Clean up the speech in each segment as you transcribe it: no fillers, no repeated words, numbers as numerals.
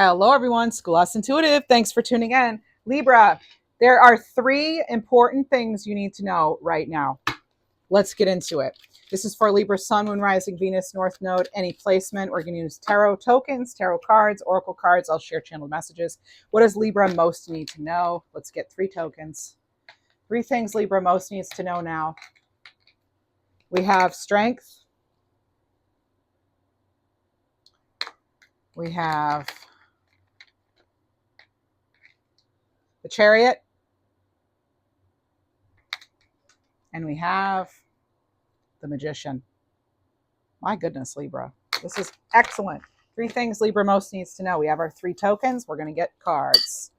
Hello, everyone. Schoolhouse Intuitive. Thanks for tuning in. Libra, there are 3 important things you need to know right now. Let's get into it. This is for Libra, Sun, Moon, Rising, Venus, North Node, any placement. We're going to use tarot tokens, tarot cards, oracle cards. I'll share channeled messages. What does Libra most need to know? Let's get 3 tokens. 3 things Libra most needs to know now. We have strength. We have the Chariot. And we have the Magician. My goodness, Libra. This is excellent. 3 things Libra most needs to know. We have our 3 tokens. We're going to get cards.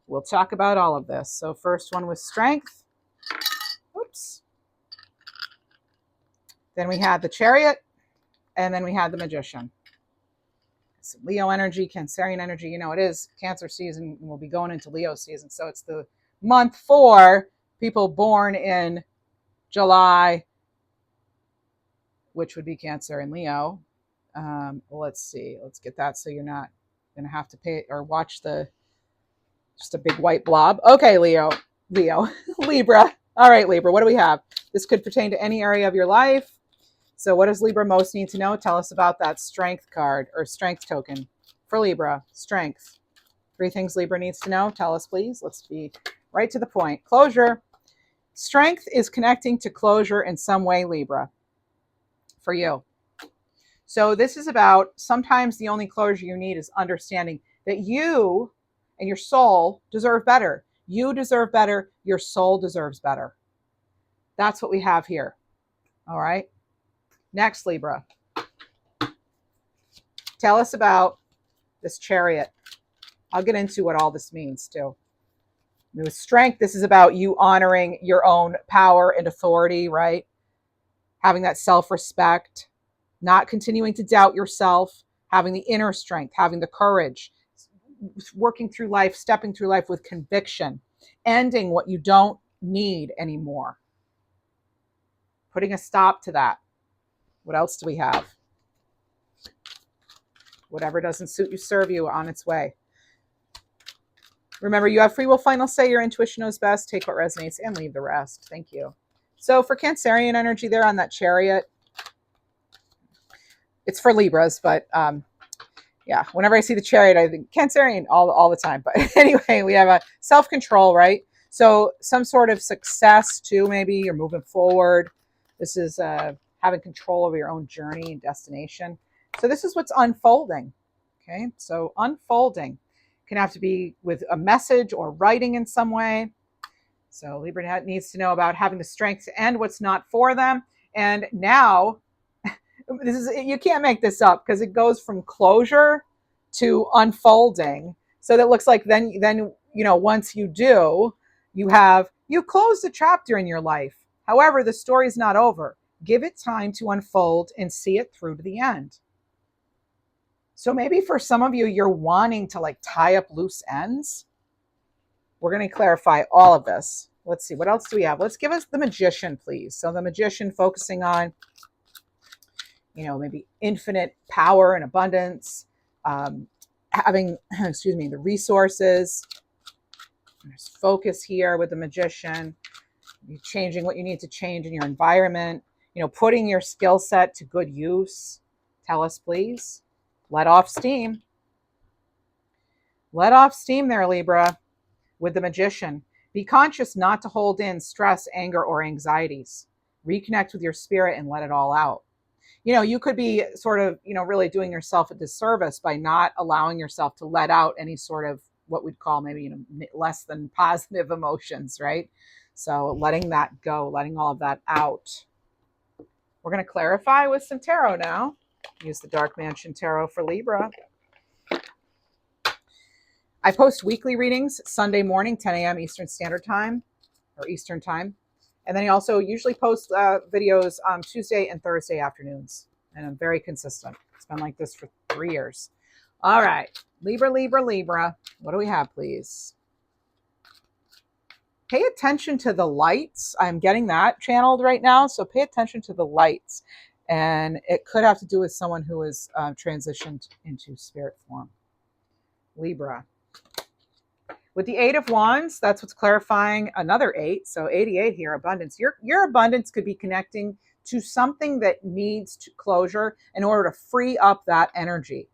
We'll talk about all of this. So first one was strength. Oops. Then we had the Chariot. And then we had the Magician. It's Leo energy, Cancerian energy. You know, it is Cancer season. We'll be going into Leo season. So it's the month for people born in July, which would be Cancer and Leo. Let's see. Let's get that so you're not going to have to pay or watch just a big white blob. Okay, Leo, Libra. All right, Libra, what do we have? This could pertain to any area of your life. So what does Libra most need to know? Tell us about that strength card or strength token for Libra. Strength. 3 things Libra needs to know. Tell us, please. Let's be right to the point. Closure. Strength is connecting to closure in some way, Libra, for you. So this is about sometimes the only closure you need is understanding that you and your soul deserve better. You deserve better. Your soul deserves better. That's what we have here. All right. Next, Libra. Tell us about this Chariot. I'll get into what all this means too. With strength, this is about you honoring your own power and authority, right? Having that self-respect, not continuing to doubt yourself, having the inner strength, having the courage, working through life, stepping through life with conviction, ending what you don't need anymore, putting a stop to that. What else do we have? Whatever doesn't suit you, serve you, on its way. Remember, you have free will, final say. Your intuition knows best. Take what resonates and leave the rest. Thank you. So for Cancerian energy there on that Chariot, it's for Libras, but yeah, whenever I see the Chariot, I think Cancerian all the time. But anyway, we have a self-control, right? So some sort of success too, maybe you're moving forward. This is having control over your own journey and destination. So this is what's unfolding. Okay, so unfolding can have to be with a message or writing in some way. So Libra needs to know about having the strength to end what's not for them. And now, you can't make this up because it goes from closure to unfolding. So that looks like then once you do, you close the chapter in your life. However, the story's not over. Give it time to unfold and see it through to the end. So maybe for some of you, you're wanting to tie up loose ends. We're going to clarify all of this. Let's see, what else do we have? Let's give us the Magician, please. So the Magician focusing on, maybe infinite power and abundance, having, the resources. There's focus here with the Magician. You're changing what you need to change in your environment, putting your skill set to good use. Tell us, please. Let off steam. Let off steam there, Libra, with the Magician. Be conscious not to hold in stress, anger, or anxieties. Reconnect with your spirit and let it all out. You could be sort of, really doing yourself a disservice by not allowing yourself to let out any sort of what we'd call maybe, less than positive emotions, right? So letting that go, letting all of that out. We're going to clarify with some tarot now. Use the Dark Mansion Tarot for Libra. I post weekly readings Sunday morning, 10 a.m. Eastern Standard Time or Eastern Time. And then I also usually post videos on Tuesday and Thursday afternoons. And I'm very consistent. It's been like this for 3 years. All right. Libra, Libra, Libra. What do we have, please? Pay attention to the lights. I'm getting that channeled right now. So pay attention to the lights. And it could have to do with someone who is transitioned into spirit form. Libra. With the 8 of Wands, that's what's clarifying another 8. So 88 here, abundance. Your abundance could be connecting to something that needs closure in order to free up that energy,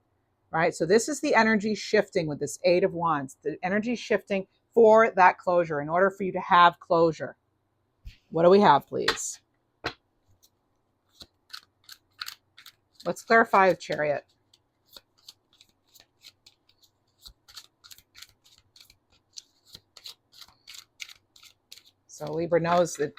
right? So this is the energy shifting with this 8 of Wands. The energy shifting for that closure in order for you to have closure. What do we have, please? Let's clarify the Chariot. So Libra knows that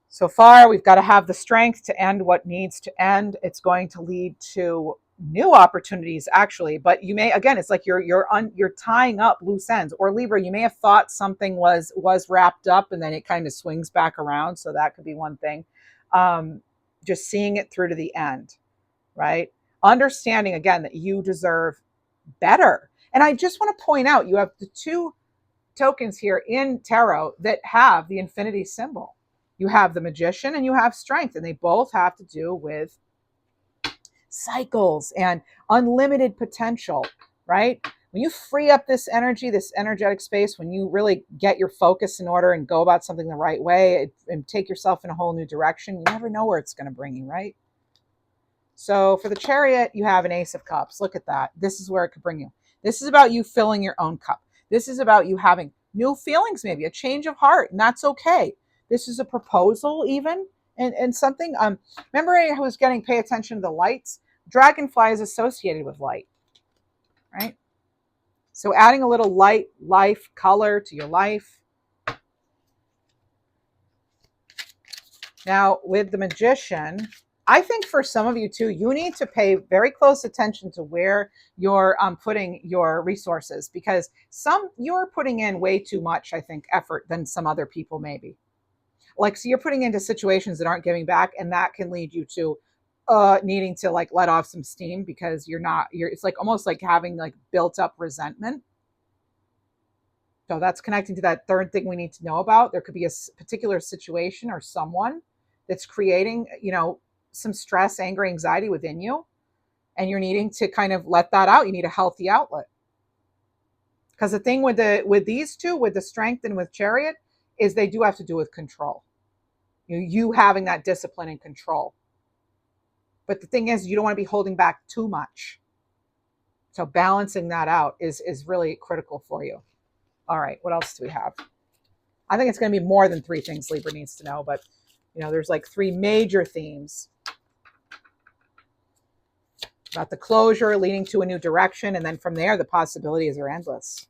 so far we've got to have the strength to end what needs to end. It's going to lead to new opportunities, actually, but you may, again, it's like you're tying up loose ends. Or Libra, you may have thought something was wrapped up and then it kind of swings back around. So that could be one thing. Just seeing it through to the end, right? Understanding again that you deserve better. And I just want to point out, you have the 2 tokens here in tarot that have the infinity symbol. You have the Magician and you have Strength, and they both have to do with cycles and unlimited potential, right? When you free up this energy, this energetic space, when you really get your focus in order and go about something the right way and take yourself in a whole new direction, you never know where it's going to bring you, right? So for the Chariot, you have an Ace of Cups. Look at that. This is where it could bring you. This is about you filling your own cup. This is about you having new feelings, maybe a change of heart, and that's okay. This is a proposal even, and something. Remember I was getting pay attention to the lights? Dragonfly is associated with light, right? So adding a little light, life, color to your life. Now with the Magician, I think for some of you too, you need to pay very close attention to where you're putting your resources, because you're putting in way too much, I think, effort than some other people maybe. Like, so you're putting into situations that aren't giving back, and that can lead you to needing to like let off some steam, because it's like almost like having like built up resentment. So that's connecting to that third thing we need to know about. There could be a particular situation or someone that's creating, some stress, anger, anxiety within you, and you're needing to kind of let that out. You need a healthy outlet. Because the thing with these two, with the Strength and with Chariot, is they do have to do with control. You having that discipline and control. But the thing is, you don't want to be holding back too much. So balancing that out is really critical for you. All right, what else do we have? I think it's going to be more than 3 things Libra needs to know, but there's like 3 major themes about the closure leading to a new direction, and then from there the possibilities are endless.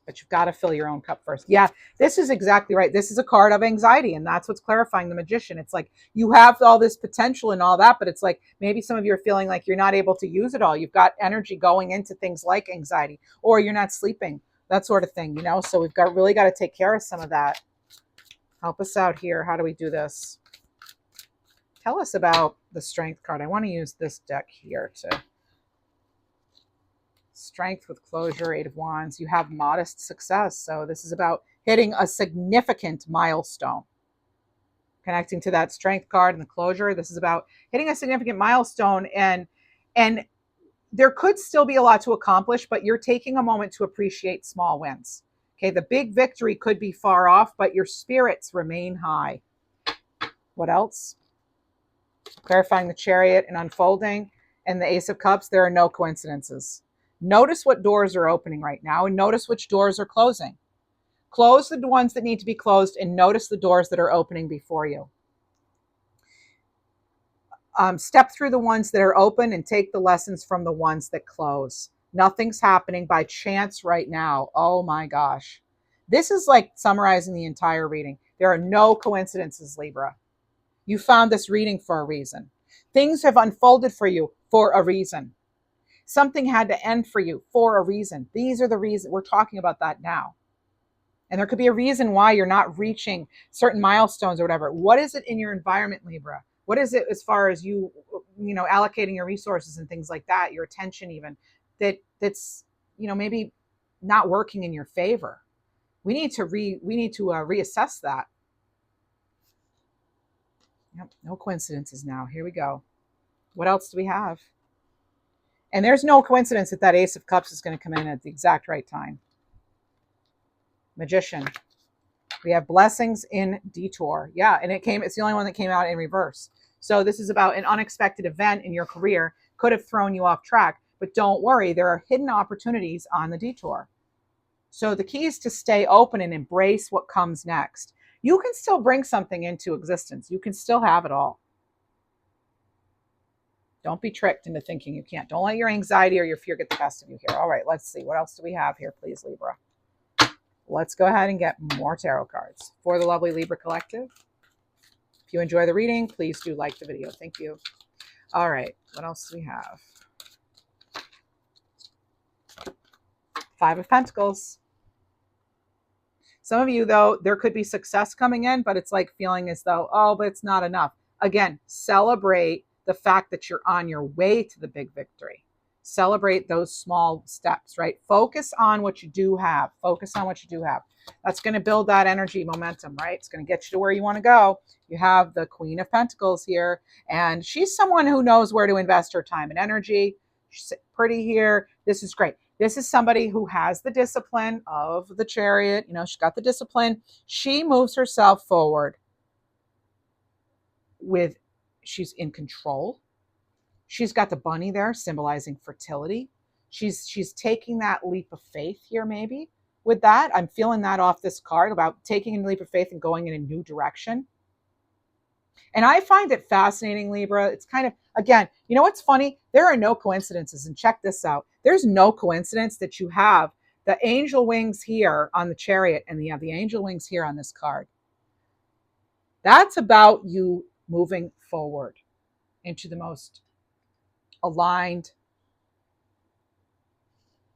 But you've got to fill your own cup first. Yeah, this is exactly right. This is a card of anxiety, and that's what's clarifying the Magician. It's like you have all this potential and all that, but it's like maybe some of you are feeling like you're not able to use it all. You've got energy going into things like anxiety, or you're not sleeping, that sort of thing, So we've really got to take care of some of that. Help us out here. How do we do this? Tell us about the Strength card. I want to use this deck here to Strength with closure, 8 of Wands. You have modest success. So this is about hitting a significant milestone. Connecting to that Strength card and the closure, this is about hitting a significant milestone, and there could still be a lot to accomplish, but you're taking a moment to appreciate small wins. Okay, the big victory could be far off, but your spirits remain high. What else? Clarifying the Chariot and unfolding, and the Ace of Cups. There are no coincidences. Notice what doors are opening right now, and notice which doors are closing. Close the ones that need to be closed, and notice the doors that are opening before you. Step through the ones that are open and take the lessons from the ones that close. Nothing's happening by chance right now. Oh my gosh. This is like summarizing the entire reading. There are no coincidences, Libra. You found this reading for a reason. Things have unfolded for you for a reason. Something had to end for you for a reason. These are the reasons. We're talking about that now. And there could be a reason why you're not reaching certain milestones or whatever. What is it in your environment, Libra? What is it as far as you allocating your resources and things like that, your attention even, that's maybe not working in your favor? We need to reassess that. Yep, no coincidences now. Here we go. What else do we have? And there's no coincidence that that Ace of Cups is going to come in at the exact right time. Magician. We have blessings in detour. Yeah, and it's the only one that came out in reverse. So this is about an unexpected event in your career. Could have thrown you off track, but don't worry, there are hidden opportunities on the detour. So the key is to stay open and embrace what comes next. You can still bring something into existence. You can still have it all. Don't be tricked into thinking you can't. Don't let your anxiety or your fear get the best of you here. All right, let's see. What else do we have here, please, Libra? Let's go ahead and get more tarot cards for the lovely Libra Collective. If you enjoy the reading, please do like the video. Thank you. All right, what else do we have? Five of Pentacles. Some of you, though, there could be success coming in, but it's like feeling as though, oh, but it's not enough. Again, celebrate the fact that you're on your way to the big victory. Celebrate those small steps, right? Focus on what you do have. Focus on what you do have. That's going to build that energy momentum, right? It's going to get you to where you want to go. You have the Queen of Pentacles here, and she's someone who knows where to invest her time and energy. She's pretty here. This is great. This is somebody who has the discipline of the Chariot. You know, she's got the discipline. She moves herself forward she's in control. She's got the bunny there symbolizing fertility. She's taking that leap of faith here, maybe. With that, I'm feeling that off this card about taking a leap of faith and going in a new direction. And I find it fascinating, Libra. It's kind of, again, you know what's funny? There are no coincidences. And check this out. There's no coincidence that you have the angel wings here on the Chariot and you have the angel wings here on this card. That's about you moving forward into the most aligned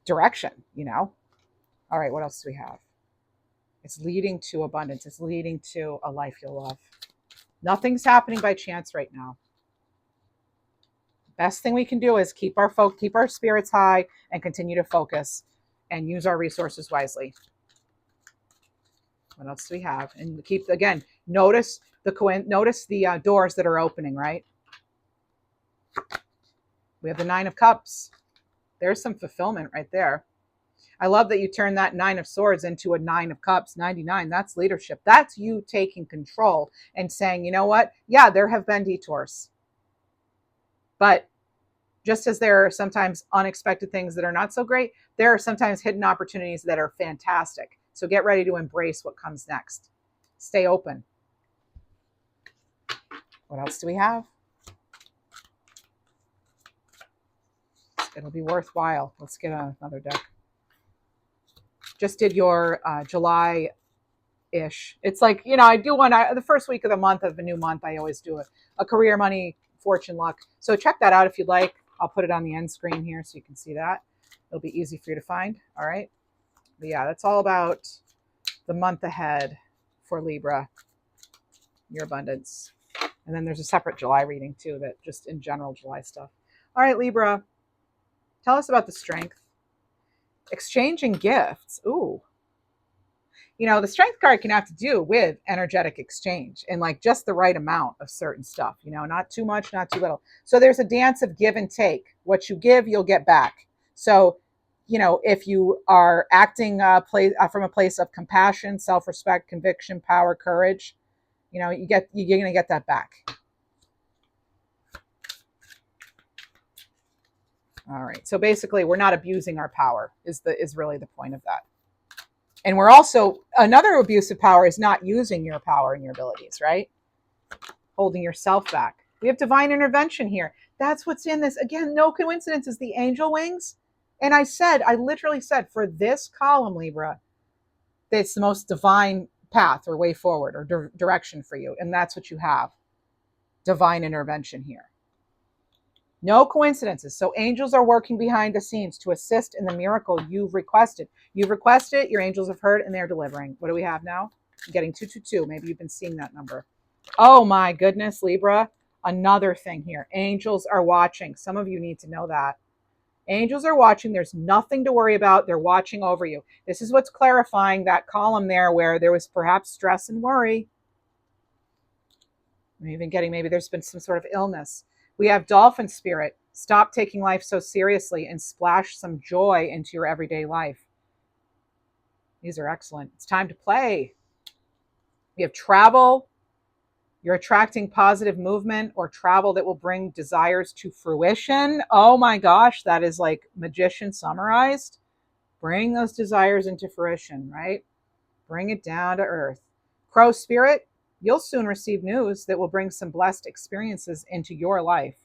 direction, you know? All right, what else do we have? It's leading to abundance. It's leading to a life you'll love. Nothing's happening by chance right now. Best thing we can do is keep our spirits high and continue to focus and use our resources wisely. What else do we have? And keep, again, notice the doors that are opening, right? We have the Nine of Cups. There's some fulfillment right there. I love that you turn that Nine of Swords into a Nine of Cups, 99. That's leadership. That's you taking control and saying, you know what? Yeah, there have been detours. But just as there are sometimes unexpected things that are not so great, there are sometimes hidden opportunities that are fantastic. So get ready to embrace what comes next. Stay open. What else do we have? It'll be worthwhile. Let's get another deck. Just did your July-ish. It's like, you know, I do one, the first week of the month of a new month, I always do a career, money, fortune, luck. So check that out if you'd like. I'll put it on the end screen here so you can see that. It'll be easy for you to find. All right. But yeah, that's all about the month ahead for Libra, your abundance. And then there's a separate July reading too, that just in general July stuff. All right, Libra, tell us about the strength. Exchanging gifts. Ooh. You know, the strength card can have to do with energetic exchange and like just the right amount of certain stuff, you know, not too much, not too little. So there's a dance of give and take. What you give, you'll get back. So, you know, if you are acting from a place of compassion, self-respect, conviction, power, courage, you know, you're going to get that back. All right. So basically, we're not abusing our power is really the point of that. And we're also, another abuse of power is not using your power and your abilities, right? Holding yourself back. We have divine intervention here. That's what's in this. Again, no coincidences. The angel wings. And I literally said, for this column, Libra, it's the most divine path or way forward or direction for you. And that's what you have. Divine intervention here. No coincidences. So angels are working behind the scenes to assist in the miracle you've requested. You've requested, your angels have heard, and they're delivering. What do we have now? I'm getting 222. Maybe you've been seeing that number. Oh my goodness, Libra. Another thing here. Angels are watching. Some of you need to know that. Angels are watching. There's nothing to worry about. They're watching over you. This is what's clarifying that column there where there was perhaps stress and worry. I'm even getting maybe there's been some sort of illness. We have dolphin spirit. Stop taking life so seriously and splash some joy into your everyday life. These are excellent. It's time to play. We have travel. You're attracting positive movement or travel that will bring desires to fruition. Oh my gosh, that is like magician summarized. Bring those desires into fruition, right? Bring it down to earth. Crow spirit, you'll soon receive news that will bring some blessed experiences into your life.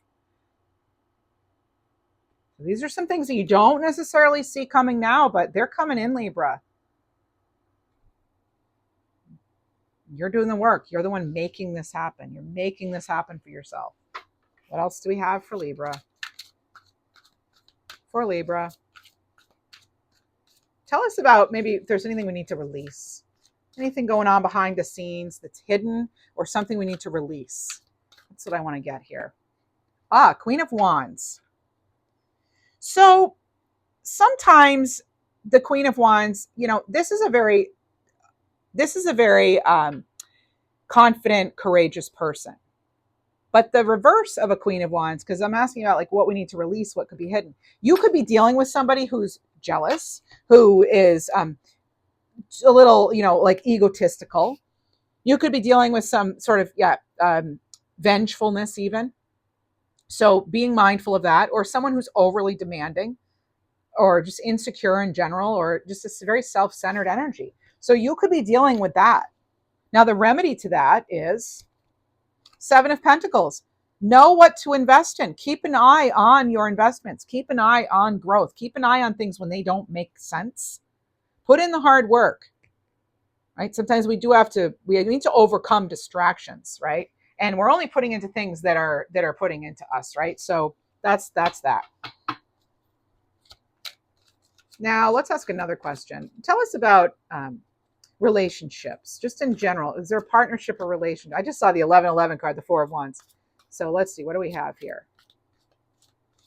These are some things that you don't necessarily see coming now, but they're coming in, Libra. You're doing the work. You're the one making this happen. You're making this happen for yourself. What else do we have for Libra? For Libra. Tell us about maybe if there's anything we need to release. Anything going on behind the scenes that's hidden or something we need to release. That's what I want to get here. Queen of Wands. So sometimes the Queen of Wands, this is a very confident, courageous person. But the reverse of a Queen of Wands, because I'm asking about like what we need to release, what could be hidden. You could be dealing with somebody who's jealous, who is a little, like egotistical. You could be dealing with some sort of, vengefulness even. So being mindful of that, or someone who's overly demanding, or just insecure in general, or just a very self-centered energy. So you could be dealing with that. Now, the remedy to that is Seven of Pentacles. Know what to invest in. Keep an eye on your investments. Keep an eye on growth. Keep an eye on things when they don't make sense. Put in the hard work, right? Sometimes we need to overcome distractions, right? And we're only putting into things that are putting into us, right? So that's that. Now let's ask another question. Tell us about relationships, just in general. Is there a partnership or relationship? I just saw the 1111 card, the Four of Wands. So let's see, what do we have here?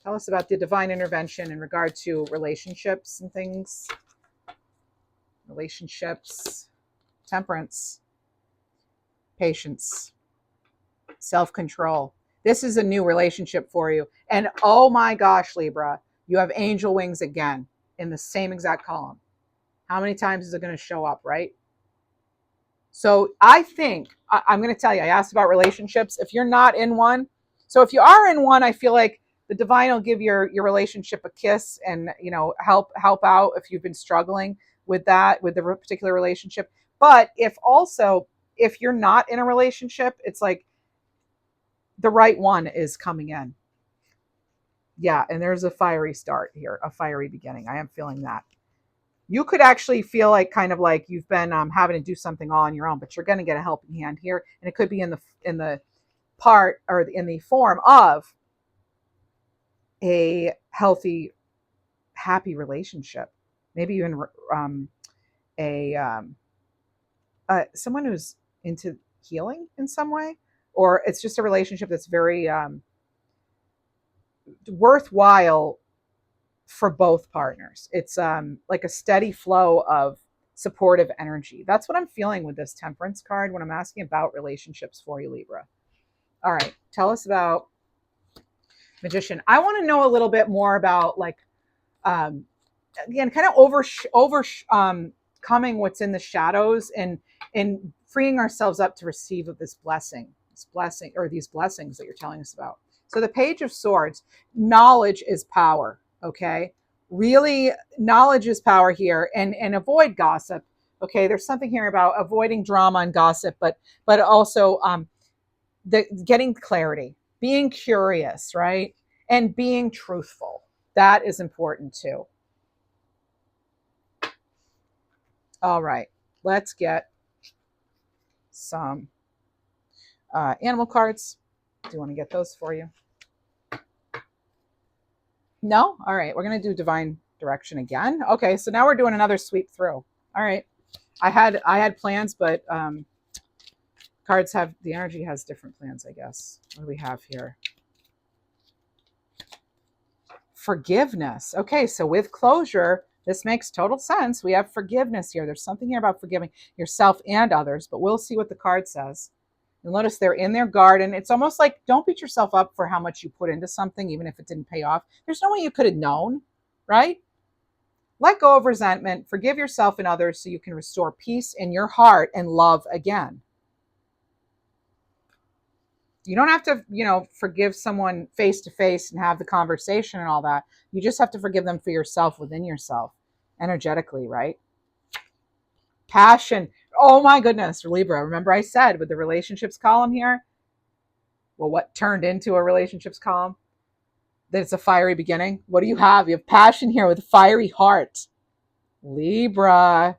Tell us about the divine intervention in regard to relationships and things. Relationships, temperance, patience, self-control. This is a new relationship for you. And oh my gosh, Libra, you have angel wings again in the same exact column. How many times is it going to show up, right? So I think, I'm going to tell you, I asked about relationships. If you're not in one, so if you are in one, I feel like the divine will give your relationship a kiss and, help out if you've been struggling with that, with the particular relationship. But if you're not in a relationship, it's like the right one is coming in. Yeah, and there's a fiery start here, a fiery beginning. I am feeling that. You could actually feel like kind of like you've been having to do something all on your own, but you're going to get a helping hand here, and it could be in the part or in the form of a healthy, happy relationship. Maybe even someone who's into healing in some way, or it's just a relationship that's very worthwhile for both partners. It's like a steady flow of supportive energy. That's what I'm feeling with this Temperance card when I'm asking about relationships for you, Libra. All right, tell us about Magician. I want to know a little bit more about again, kind of coming what's in the shadows and freeing ourselves up to receive of this blessing or these blessings that you're telling us about. So the Page of Swords, knowledge is power. Okay, really, knowledge is power here, and avoid gossip. Okay, there's something here about avoiding drama and gossip, but also getting clarity, being curious, right, and being truthful. That is important too. All right, let's get some animal cards. Do you want to get those for you? No? All right, we're going to do divine direction again. Okay, so now we're doing another sweep through. All right. I had plans, but cards have, the energy has different plans, I guess. What do we have here? Forgiveness. Okay, so with closure, this makes total sense. We have forgiveness here. There's something here about forgiving yourself and others, but we'll see what the card says. You'll notice they're in their garden. It's almost like, don't beat yourself up for how much you put into something, even if it didn't pay off. There's no way you could have known, right? Let go of resentment, forgive yourself and others so you can restore peace in your heart and love again. You don't have to, forgive someone face to face and have the conversation and all that. You just have to forgive them for yourself, within yourself, energetically, right? Passion. Oh my goodness, Libra. Remember I said with the relationships column here, well, what turned into a relationships column? That it's a fiery beginning. What do you have? You have passion here with a fiery heart. Libra.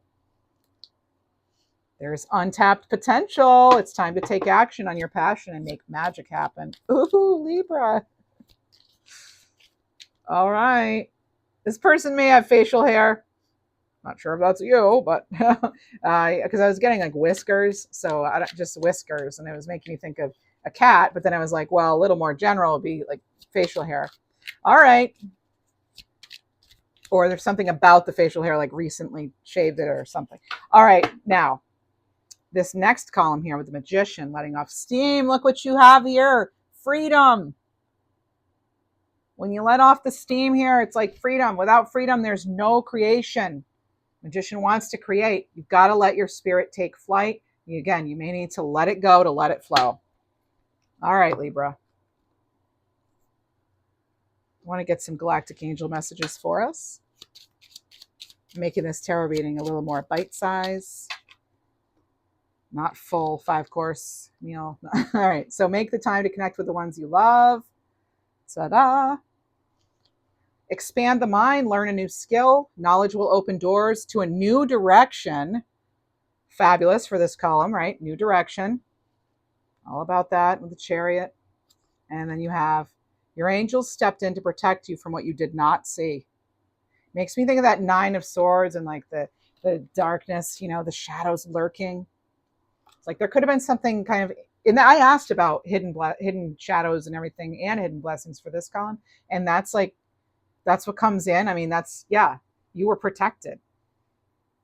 There's untapped potential. It's time to take action on your passion and make magic happen. Ooh, Libra. All right. This person may have facial hair. Not sure if that's you, but because I was getting like whiskers, so just whiskers, and it was making me think of a cat. But then I was like, well, a little more general would be like facial hair. All right. Or there's something about the facial hair, like recently shaved it or something. All right. Now, this next column here with the Magician letting off steam. Look what you have here. Freedom. When you let off the steam here, it's like freedom. Without freedom, there's no creation. Magician wants to create. You've got to let your spirit take flight. Again, you may need to let it go to let it flow. All right, Libra. I want to get some galactic angel messages for us. Making this tarot reading a little more bite-size. Not full 5-course meal. All right, so make the time to connect with the ones you love. Ta-da. Expand the mind, learn a new skill. Knowledge will open doors to a new direction. Fabulous for this column, right? New direction. All about that with the Chariot. And then you have your angels stepped in to protect you from what you did not see. Makes me think of that 9 of Swords and like the darkness, the shadows lurking. It's like there could have been something kind of, and I asked about hidden shadows and everything and hidden blessings for this column. And that's what comes in. I mean, you were protected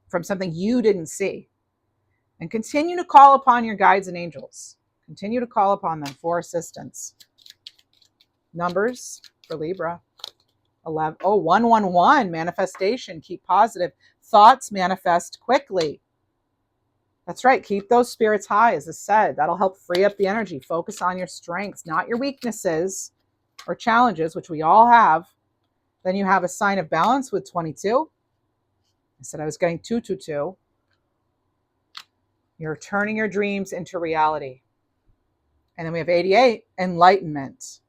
from something you didn't see. And continue to call upon your guides and angels. Continue to call upon them for assistance. Numbers for Libra. 111, manifestation. Keep positive. Thoughts manifest quickly. That's right. Keep those spirits high, as I said. That'll help free up the energy. Focus on your strengths, not your weaknesses or challenges, which we all have. Then you have a sign of balance with 22. I said I was getting 222. You're turning your dreams into reality. And then we have 88, enlightenment.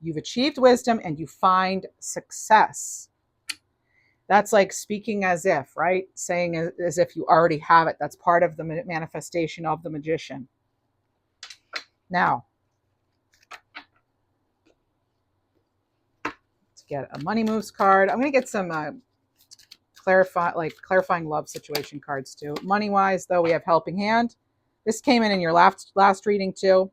You've achieved wisdom and you find success. That's like speaking as if, right? Saying as if you already have it. That's part of the manifestation of the Magician. Now, let's get a money moves card. I'm going to get some clarifying love situation cards too. Money wise, though, we have helping hand. This came in your last reading too.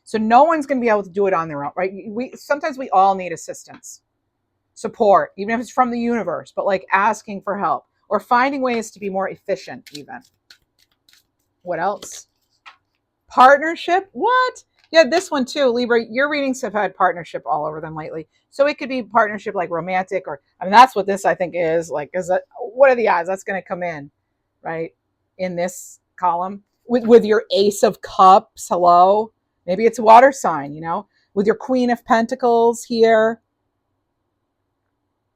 So no one's going to be able to do it on their own, right? Sometimes we all need assistance, support, even if it's from the universe, but like asking for help or finding ways to be more efficient even. What else? Partnership? What? Yeah, this one too, Libra. Your readings have had partnership all over them lately. So it could be partnership like romantic that's what this I think is. Like, what are the odds that's going to come in, right? In this column with your Ace of Cups. Hello. Maybe it's a water sign, with your Queen of Pentacles here.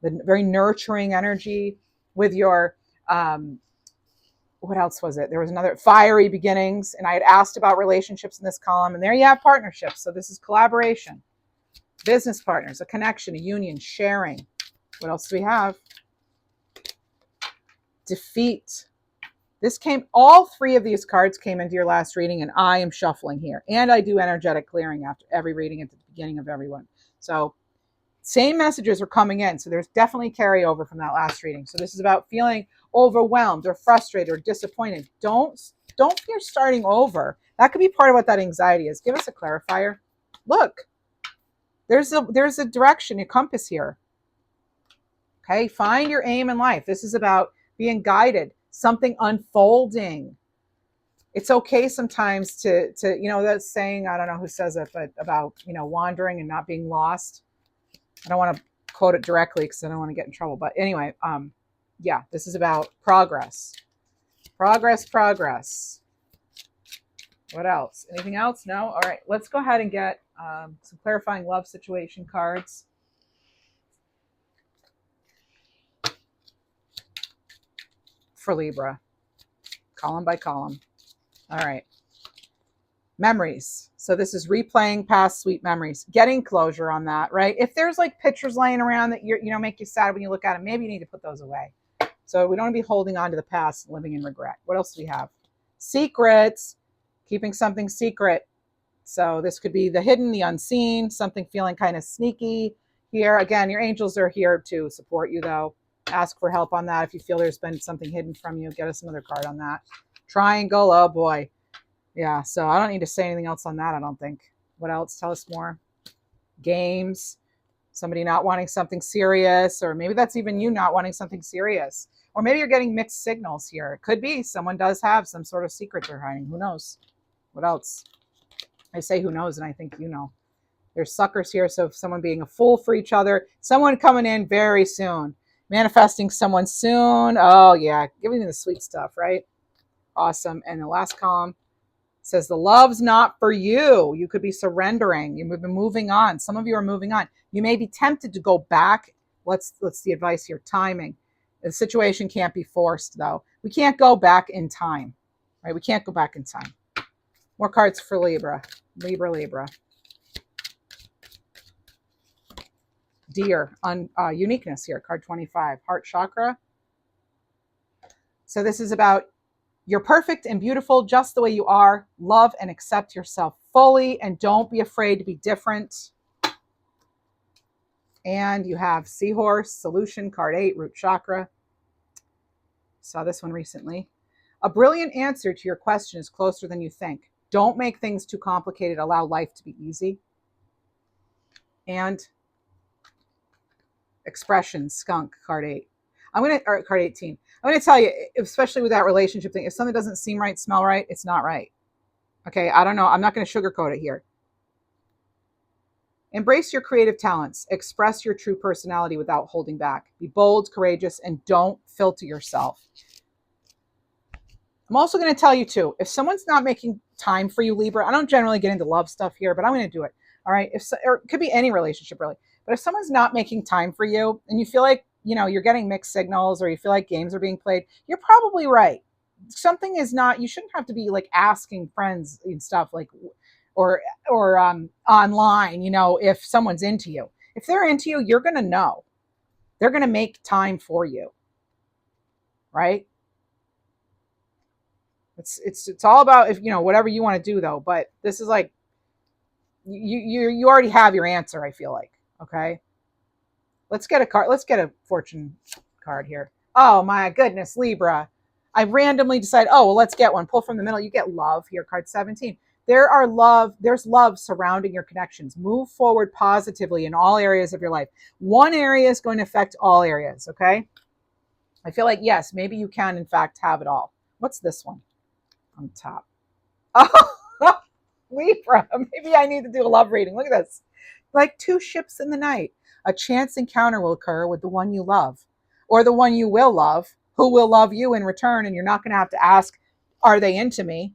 The very nurturing energy with your, what else was it? There was another fiery beginnings. And I had asked about relationships in this column. And there you have partnerships. So this is collaboration, business partners, a connection, a union, sharing. What else do we have? Defeat. All 3 of these cards came into your last reading, and I am shuffling here. And I do energetic clearing after every reading at the beginning of every one. So same messages are coming in. So there's definitely carryover from that last reading. So this is about feeling overwhelmed or frustrated or disappointed. Don't fear starting over. That could be part of what that anxiety is. Give us a clarifier. Look, there's a direction, a compass here. Okay, find your aim in life. This is about being guided. Something unfolding. It's okay sometimes to that saying, I don't know who says it, but about, wandering and not being lost. I don't want to quote it directly because I don't want to get in trouble. But anyway, yeah, this is about progress. Progress. What else? Anything else? No? All right, let's go ahead and get some clarifying love situation cards. For Libra, column by column. All right. Memories. So this is replaying past sweet memories, getting closure on that, right? If there's like pictures laying around that make you sad when you look at them, maybe you need to put those away. So we don't want to be holding on to the past and living in regret. What else do we have? Secrets, keeping something secret. So this could be the hidden, the unseen, something feeling kind of sneaky here. Again, your angels are here to support you though. Ask for help on that. If you feel there's been something hidden from you, get us another card on that. Triangle, oh boy. Yeah, so I don't need to say anything else on that, I don't think. What else? Tell us more. Games, somebody not wanting something serious, or maybe that's even you not wanting something serious. Or maybe you're getting mixed signals here. It could be someone does have some sort of secret they're hiding. Who knows? What else? I say who knows, and I think you know. There's suckers here, so if someone being a fool for each other, someone coming in very soon. Manifesting someone soon. Oh, yeah. Giving me the sweet stuff, right? Awesome. And the last column says the love's not for you. You could be surrendering. You've been moving on. Some of you are moving on. You may be tempted to go back. What's the advice here? Timing. The situation can't be forced, though. We can't go back in time, right? We can't go back in time. More cards for Libra. Libra. Deer, uniqueness here, card 25, heart chakra. So this is about you're perfect and beautiful just the way you are. Love and accept yourself fully and don't be afraid to be different. And you have seahorse, solution, card 8, root chakra. Saw this one recently. A brilliant answer to your question is closer than you think. Don't make things too complicated. Allow life to be easy. And expression, skunk, card 8. Card 18. I'm going to tell you, especially with that relationship thing, if something doesn't seem right, smell right, it's not right. Okay, I don't know. I'm not going to sugarcoat it here. Embrace your creative talents. Express your true personality without holding back. Be bold, courageous, and don't filter yourself. I'm also going to tell you too, if someone's not making time for you, Libra, I don't generally get into love stuff here, but I'm going to do it. All right. Or it could be any relationship really. But if someone's not making time for you and you feel like, you're getting mixed signals or you feel like games are being played, you're probably right. Something is not, you shouldn't have to be like asking friends and stuff like, or online, if someone's into you. If they're into you, you're going to know. They're going to make time for you. Right? It's all about if whatever you want to do though, but this is like you already have your answer, I feel like. Okay. Let's get a card. Let's get a fortune card here. Oh my goodness, Libra. I randomly decide, oh, well, let's get one. Pull from the middle. You get love here, card 17. There's love surrounding your connections. Move forward positively in all areas of your life. One area is going to affect all areas, okay? I feel like, yes, maybe you can, in fact, have it all. What's this one on top? Oh, Libra. Maybe I need to do a love reading. Look at this. Like two ships in the night. A chance encounter will occur with the one you love or the one you will love, who will love you in return. And you're not going to have to ask, are they into me?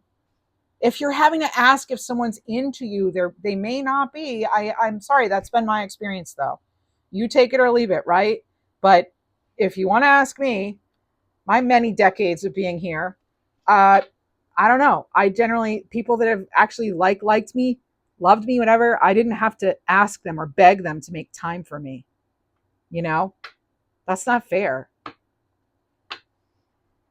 If you're having to ask if someone's into you, they may not be. I'm sorry. That's been my experience, though. You take it or leave it, right? But if you want to ask me, my many decades of being here, I don't know. I generally, people that have actually liked me, loved me, whatever, I didn't have to ask them or beg them to make time for me. That's not fair.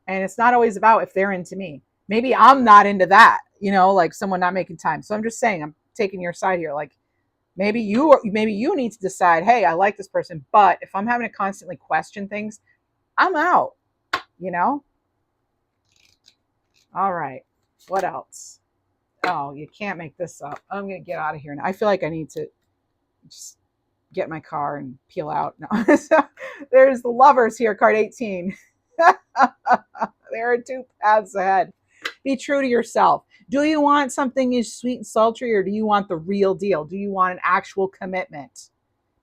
And it's not always about if they're into me. Maybe I'm not into that, like someone not making time. So I'm just saying, I'm taking your side here. Like maybe you need to decide, hey, I like this person, but if I'm having to constantly question things, I'm out, All right. What else? Oh, you can't make this up. I'm going to get out of here now. I feel like I need to just get my car and peel out. No. So there's the lovers here, card 18. There are two paths ahead. Be true to yourself. Do you want something is sweet and sultry, or do you want the real deal? Do you want an actual commitment?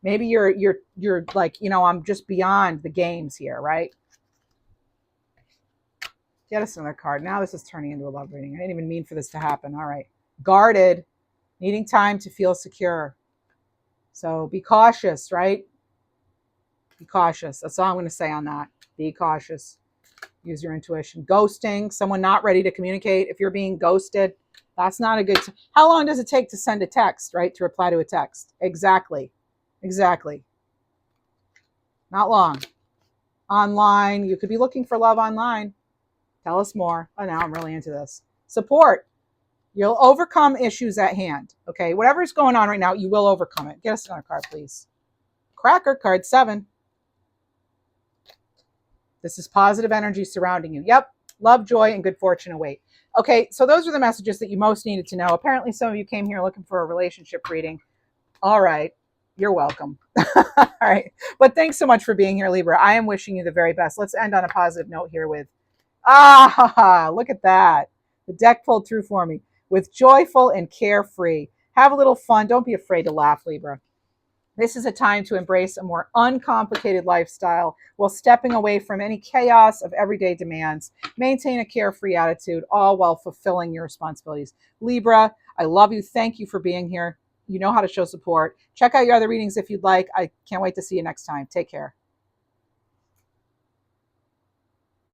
Maybe you're like, I'm just beyond the games here, right? Get us another card. Now this is turning into a love reading. I didn't even mean for this to happen. All right. Guarded, needing time to feel secure. So be cautious, right? Be cautious. That's all I'm going to say on that. Be cautious. Use your intuition. Ghosting, someone not ready to communicate. If you're being ghosted, that's not a good time. How long does it take to send a text, right? To reply to a text? Exactly. Exactly. Not long. Online, you could be looking for love online. Tell us more. Oh, now I'm really into this. Support. You'll overcome issues at hand. Okay, whatever's going on right now, you will overcome it. Get us another card, please. Cracker, card 7. This is positive energy surrounding you. Yep, love, joy, and good fortune await. Okay, so those are the messages that you most needed to know. Apparently, some of you came here looking for a relationship reading. All right, you're welcome. All right, but thanks so much for being here, Libra. I am wishing you the very best. Let's end on a positive note here with, look at that. The deck pulled through for me. With joyful and carefree. Have a little fun. Don't be afraid to laugh, Libra. This is a time to embrace a more uncomplicated lifestyle while stepping away from any chaos of everyday demands. Maintain a carefree attitude, all while fulfilling your responsibilities. Libra, I love you. Thank you for being here. You know how to show support. Check out your other readings if you'd like. I can't wait to see you next time. Take care.